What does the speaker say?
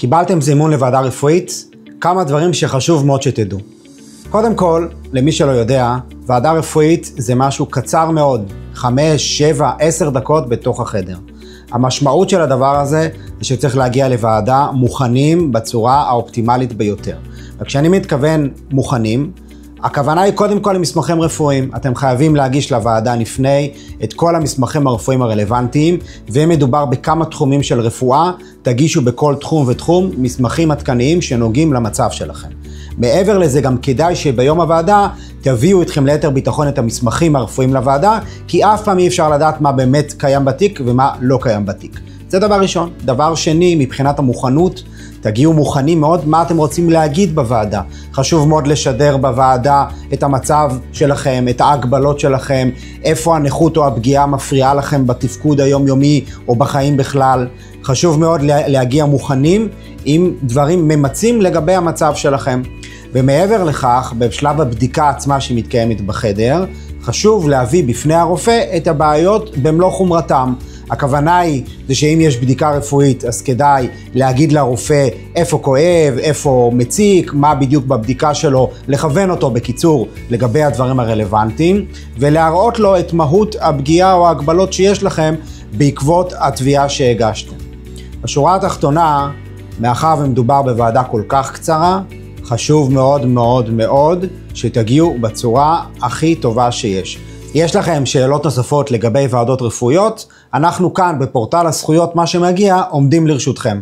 קיבלתם זימון לוועדה רפואית? כמה דברים שחשוב מאוד שתדעו. קודם כל, למי שלא יודע, ועדה רפואית זה משהו קצר מאוד, 5, 7, 10 דקות בתוך החדר. המשמעות של הדבר הזה זה שצריך להגיע לוועדה מוכנים בצורה האופטימלית ביותר. וכשאני מתכוון מוכנים, הכוונה היא קודם כל למסמכים רפואיים. אתם חייבים להגיש לוועדה לפני את כל המסמכים הרפואיים הרלוונטיים, ואם מדובר בכמה תחומים של רפואה, תגישו בכל תחום ותחום מסמכים עדכניים שנוגעים למצב שלכם. מעבר לזה גם כדאי שביום הוועדה תביאו אתכם ליתר ביטחון את המסמכים הרפואיים לוועדה, כי אף פעם אי אפשר לדעת מה באמת קיים בתיק ומה לא קיים בתיק. זה דבר ראשון. דבר שני, מבחינת המוכנות, תגיעו מוכנים מאוד מה אתם רוצים להגיד בוועדה. חשוב מאוד לשדר בוועדה את המצב שלכם, את ההגבלות שלכם, איפה הנכות או הפגיעה מפריעה לכם בתפקוד היומיומי או בחיים בכלל. חשוב מאוד להגיע מוכנים עם דברים ממצים לגבי המצב שלכם. ומעבר לכך, בשלב הבדיקה עצמה שמתקיימת בחדר, חשוב להביא בפני הרופא את הבעיות במלוא חומרתם. הכוונה היא זה שאם יש בדיקה רפואית, אז כדאי להגיד לרופא איפה כואב, איפה מציק, מה בדיוק בבדיקה שלו, לכוון אותו בקיצור לגבי הדברים הרלוונטיים, ולהראות לו את מהות הפגיעה או ההגבלות שיש לכם בעקבות התביעה שהגשתם. בשורה התחתונה, מאחר ומדובר בוועדה כל כך קצרה, חשוב מאוד מאוד מאוד שתגיעו בצורה הכי טובה שיש. יש לכם שאלות נוספות לגבי ועדות רפואיות? אנחנו כאן בפורטל הזכויות מה שמגיע עומדים לרשותכם.